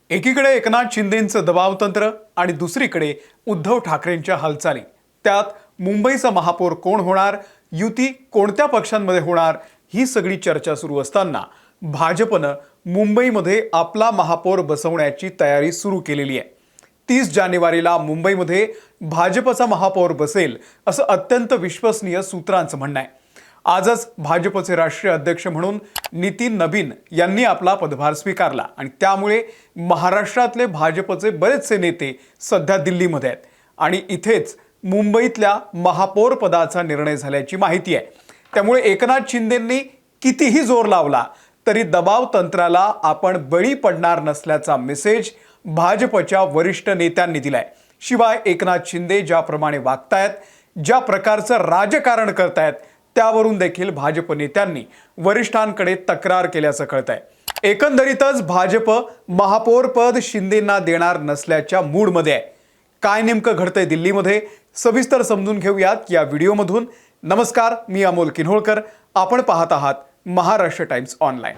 एकीकडे एकनाथ शिंदेंचं दबावतंत्र आणि दुसरीकडे उद्धव ठाकरेंच्या हालचाली। त्यात मुंबईचा महापौर कोण होणार, युती कोणत्या पक्षांमध्ये होणार, ही सगळी चर्चा सुरू असताना भाजपनं मुंबईमध्ये आपला महापौर बसवण्याची तयारी सुरू केलेली आहे। 30 जानेवारीला मुंबईमध्ये भाजपचा महापौर बसेल असं अत्यंत विश्वसनीय सूत्रांचं म्हणणं आहे। आजच भाजपचे राष्ट्रीय अध्यक्ष म्हणून नितीन नबीन यांनी आपला पदभार स्वीकारला आणि त्यामुळे महाराष्ट्रातले भाजपचे बरेचसे नेते सध्या दिल्लीमध्ये आहेत आणि इथेच मुंबईतल्या महापौर पदाचा निर्णय झाल्याची माहिती आहे। त्यामुळे एकनाथ शिंदेंनी कितीही जोर लावला तरी दबाव तंत्राला आपण बळी पडणार नसल्याचा मेसेज भाजपच्या वरिष्ठ नेत्यांनी दिलाय। शिवाय एकनाथ शिंदे ज्याप्रमाणे वागतायत, ज्या प्रकारचं राजकारण करतायत, त्यावरून देखील भाजप नेत्यांनी वरिष्ठांकडे तक्रार केल्याचं कळतंय। एकंदरीतच भाजप महापौर पद शिंदेंना देणार नसल्याच्या मूडमध्ये आहे। काय नेमकं घडतंय दिल्लीमध्ये, सविस्तर समजून घेऊयात या व्हिडिओमधून। नमस्कार, मी अमोल किन्होळकर, आपण पाहत आहात महाराष्ट्र टाइम्स ऑनलाईन।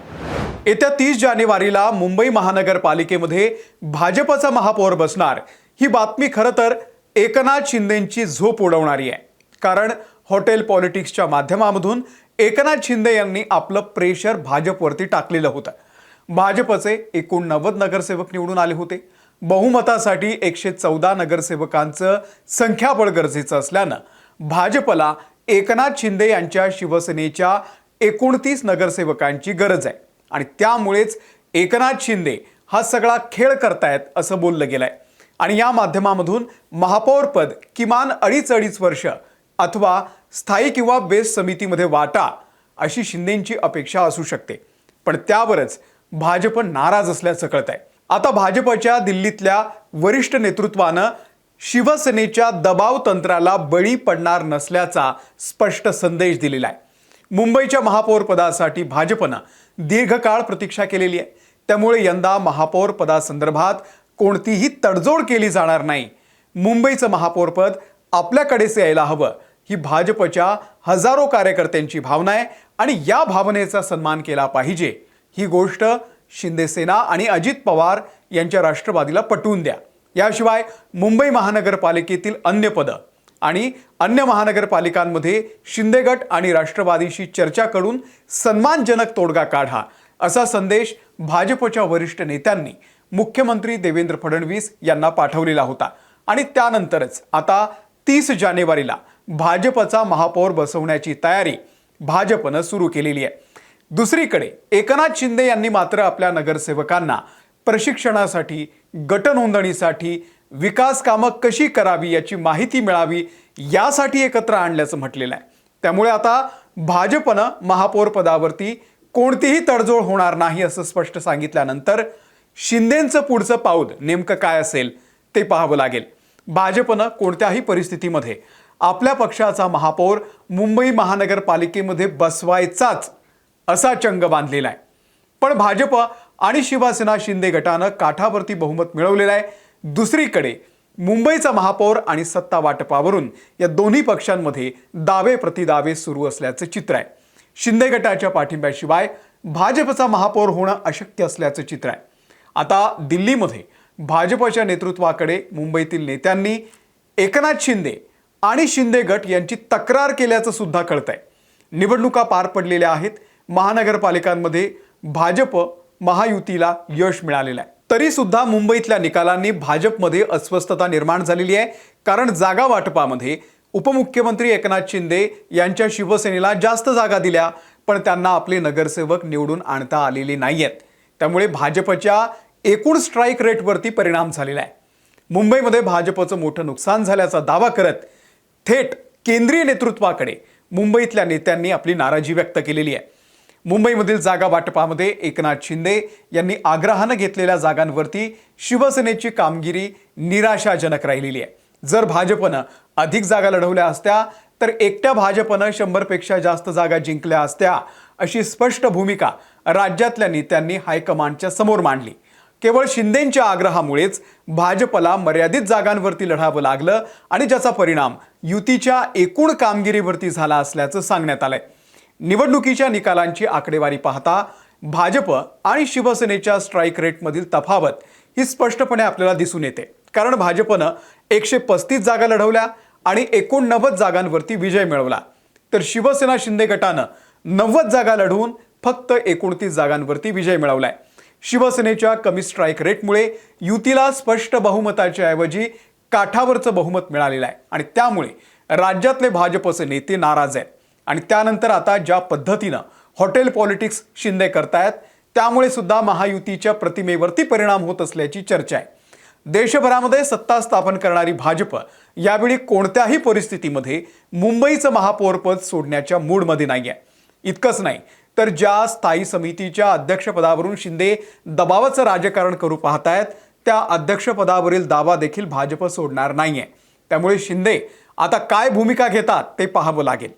येत्या 30 जानेवारीला मुंबई महानगरपालिकेमध्ये भाजपचा महापौर बसणार, ही बातमी खरं तर एकनाथ शिंदेंची झोप उडवणारी आहे। कारण हॉटेल पॉलिटिक्सच्या माध्यमामधून एकनाथ शिंदे यांनी आपलं प्रेशर भाजपवरती टाकलेलं होतं। भाजपचे 89 नगरसेवक निवडून आले होते। बहुमतासाठी 114 नगरसेवकांचं संख्याबळ गरजेचं असल्यानं भाजपला एकनाथ शिंदे यांच्या शिवसेनेच्या 29 नगरसेवकांची गरज आहे आणि त्यामुळेच एकनाथ शिंदे हा सगळा खेळ करतायत असं बोललं गेलंय। आणि या माध्यमामधून महापौर पद किमान 2.5 वर्ष अथवा स्थायी किंवा बेस समितीमध्ये वाटा, अशी शिंदेंची अपेक्षा असू शकते। पण त्यावरच भाजप नाराज असल्याचं कळतंय। आता भाजपच्या दिल्लीतल्या वरिष्ठ नेतृत्वानं शिवसेनेच्या दबाव तंत्राला बळी पडणार नसल्याचा स्पष्ट संदेश दिलेला आहे। मुंबईच्या महापौर पदासाठी भाजपनं दीर्घकाळ प्रतीक्षा केलेली आहे। त्यामुळे यंदा महापौर पदासंदर्भात कोणतीही तडजोड केली जाणार नाही। मुंबईचं महापौर पद आपल्याकडेच यायला हवं, ही भाजपच्या हजारो कार्यकर्त्यांची भावना आहे आणि या भावनेचा सन्मान केला पाहिजे, ही गोष्ट शिंदेसेना आणि अजित पवार यांच्या राष्ट्रवादीला पटवून द्या। याशिवाय मुंबई महानगरपालिकेतील अन्य पदं आणि अन्य महानगरपालिकांमध्ये शिंदे गट आणि राष्ट्रवादीशी चर्चा करून सन्मानजनक तोडगा काढा, असा संदेश भाजपच्या वरिष्ठ नेत्यांनी मुख्यमंत्री देवेंद्र फडणवीस यांना पाठवलेला होता। आणि त्यानंतरच आता 30 जानेवारीला भाजपचा महापौर बसवण्याची तयारी भाजपनं सुरू केलेली आहे। दुसरीकडे एकनाथ शिंदे यांनी मात्र आपल्या नगरसेवकांना प्रशिक्षणासाठी, गट नोंदणीसाठी, विकास कामं कशी करावी याची माहिती मिळावी, यासाठी एकत्र आणल्याचं म्हटलेलं आहे। त्यामुळे आता भाजपनं महापौर पदावरती कोणतीही तडजोड होणार नाही असं स्पष्ट सांगितल्यानंतर शिंदेंचं पुढचं पाऊल नेमकं काय असेल ते पाहावं लागेल। भाजपनं कोणत्याही परिस्थितीमध्ये आपल्या पक्षाचा महापौर मुंबई महानगरपालिकेमध्ये बसवायचाच असा चंग बांधलेला आहे। पण भाजप आणि शिवसेना शिंदे गटानं काठावरती बहुमत मिळवलेलं आहे। दुसरीकडे मुंबईचा महापौर आणि सत्ता वाटपावरून या दोन्ही पक्षांमध्ये दावे प्रतिदावे सुरू असल्याचं चित्र आहे। शिंदे गटाच्या पाठिंब्याशिवाय भाजपचा महापौर होणं अशक्य असल्याचं चित्र आहे। आता दिल्लीमध्ये भाजपच्या नेतृत्वाकडे मुंबईतील नेत्यांनी एकनाथ शिंदे आणि शिंदे गट यांची तक्रार केल्याचं सुद्धा कळतंय। निवडणुका पार पडलेल्या आहेत। महानगरपालिकांमध्ये भाजप महायुतीला यश मिळालेलं आहे। तरी सुद्धा मुंबईतल्या निकालांनी भाजपमध्ये अस्वस्थता निर्माण झालेली आहे। कारण जागा वाटपामध्ये उपमुख्यमंत्री एकनाथ शिंदे यांच्या शिवसेनेला जास्त जागा दिल्या, पण त्यांना आपले नगरसेवक निवडून आणता आलेले नाहीयेत। त्यामुळे भाजपच्या एकूण स्ट्राईक रेटवरती परिणाम झालेला आहे। मुंबईमध्ये भाजपचं मोठं नुकसान झाल्याचा दावा करत थेट केंद्रीय नेतृत्वाकडे मुंबईतल्या नेत्यांनी आपली नाराजी व्यक्त केलेली आहे। मुंबईमधील जागा वाटपामध्ये एकनाथ शिंदे यांनी आग्रहानं घेतलेल्या जागांवरती शिवसेनेची कामगिरी निराशाजनक राहिलेली आहे। जर भाजपनं अधिक जागा लढवल्या असत्या तर एकट्या भाजपनं 100 पेक्षा जास्त जागा जिंकल्या असत्या, अशी स्पष्ट भूमिका राज्यातल्या नेत्यांनी हायकमांडच्या समोर मांडली। केवळ शिंदेंच्या आग्रहामुळेच भाजपला मर्यादित जागांवरती लढावं लागलं आणि ज्याचा परिणाम युतीच्या एकूण कामगिरीवरती झाला असल्याचं सांगण्यात आलंय। निवडणुकीच्या निकालांची आकडेवारी पाहता भाजप आणि शिवसेनेच्या स्ट्राईक रेटमधील तफावत ही स्पष्टपणे आपल्याला दिसून येते. कारण भाजपनं 135 जागा लढवल्या आणि 89 जागांवरती विजय मिळवला, तर शिवसेना शिंदे गटानं 90 जागा लढवून फक्त 29 जागांवरती विजय मिळवलाय. शिवसेनेच्या कमी स्ट्राईक रेटमुळे युतीला स्पष्ट बहुमताच्या ऐवजी काठावरचं बहुमत मिळालेलं आहे आणि त्यामुळे राज्यातले भाजपचे नेते नाराज आहेत. आणि त्यानंतर आता ज्या पद्धतीनं हॉटेल पॉलिटिक्स शिंदे करतायत त्यामुळे सुद्धा महायुतीच्या प्रतिमेवरती परिणाम होत असल्याची चर्चा आहे. देशभरामध्ये सत्ता स्थापन करणारी भाजप यावेळी कोणत्याही परिस्थितीमध्ये मुंबईचं महापौरपद सोडण्याच्या मूडमध्ये नाहीये. इतकंच नाही तर ज्या स्थायी समितीच्या अध्यक्षपदावरून शिंदे दबावाचं राजकारण करू पाहतायत त्या अध्यक्षपदावरील दावा देखील भाजप सोडणार नाहीये. त्यामुळे शिंदे आता काय भूमिका घेतात ते पाहावं लागेल.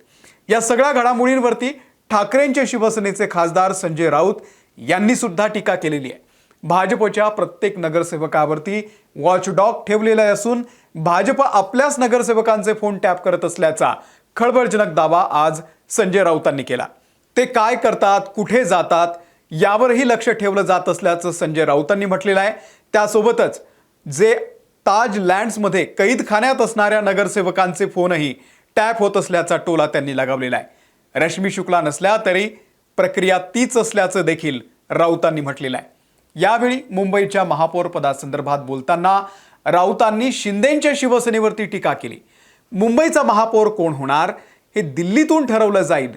या सगळ्या घडामोडींवरती ठाकरेंचे शिवसेनेचे खासदार संजय राऊत यांनी सुद्धा टीका केलेली आहे. भाजपच्या प्रत्येक नगरसेवकावरती वॉचडॉग ठेवलेला असून भाजप आपल्याच नगरसेवकांचे फोन टॅप करत असल्याचा खळबळजनक दावा आज संजय राऊतांनी केला. ते काय करतात, कुठे जातात यावरही लक्ष ठेवलं जात असल्याचं संजय राऊतांनी म्हटलेलं आहे. त्यासोबतच जे ताज लँड्समध्ये कैदखान्यात असणाऱ्या नगरसेवकांचे फोनही टॅप होत असल्याचा टोला त्यांनी लगावलेला आहे. रश्मी शुक्ला नसल्या तरी प्रक्रिया तीच असल्याचं देखील राऊतांनी म्हटलेलं आहे. यावेळी मुंबईच्या महापौर पदासंदर्भात बोलताना राऊतांनी शिंदेंच्या शिवसेनेवरती टीका केली. मुंबईचा महापौर कोण होणार हे दिल्लीतून ठरवलं जाईल.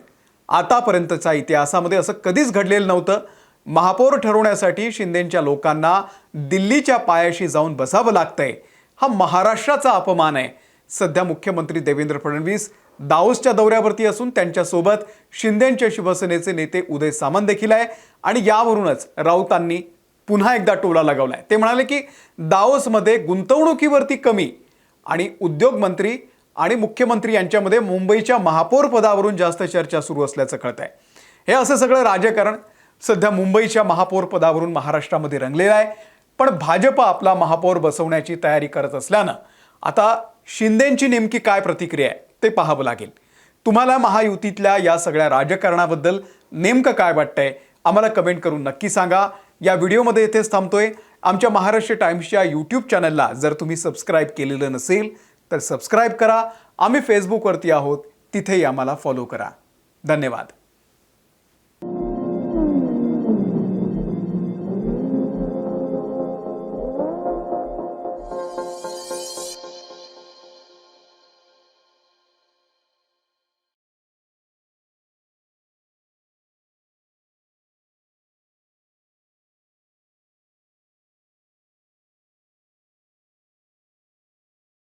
आतापर्यंतच्या इतिहासामध्ये असं कधीच घडलेलं नव्हतं. महापौर ठरवण्यासाठी शिंदेंच्या लोकांना दिल्लीच्या पायाशी जाऊन बसावं लागतंय. हा महाराष्ट्राचा अपमान आहे. सध्या मुख्यमंत्री देवेंद्र फडणवीस दाओसच्या दौऱ्यावरती असून त्यांच्यासोबत शिंदेंच्या शिवसेनेचे नेते उदय सामंत देखील आहे आणि यावरूनच राऊतांनी पुन्हा एकदा टोला लगावलाय. ते म्हणाले की दाओसमध्ये गुंतवणुकीवरती कमी आणि उद्योग मंत्री आणि मुख्यमंत्री यांच्यामध्ये मुंबईच्या महापौर पदावरून जास्त चर्चा सुरू असल्याचं कळत आहे. हे असं सगळं राजकारण सध्या मुंबईच्या महापौर पदावरून महाराष्ट्रामध्ये रंगलेलं आहे. पण भाजप आपला महापौर बसवण्याची तयारी करत असल्यानं आता शिंदेंची नेमकी काय प्रतिक्रिया आहे ते पाहावं लागेल. तुम्हाला महायुतीतल्या या सगळ्या राजकारणाबद्दल नेमकं काय वाटतंय आम्हाला कमेंट करून नक्की सांगा. या व्हिडिओमध्ये इथेच थांबतोय. आमच्या महाराष्ट्र टाइम्सच्या यूट्यूब चॅनलला जर तुम्ही सबस्क्राईब केलेलं नसेल तर सबस्क्राईब करा. आम्ही फेसबुकवरती आहोत, तिथेही आम्हाला फॉलो करा. धन्यवाद.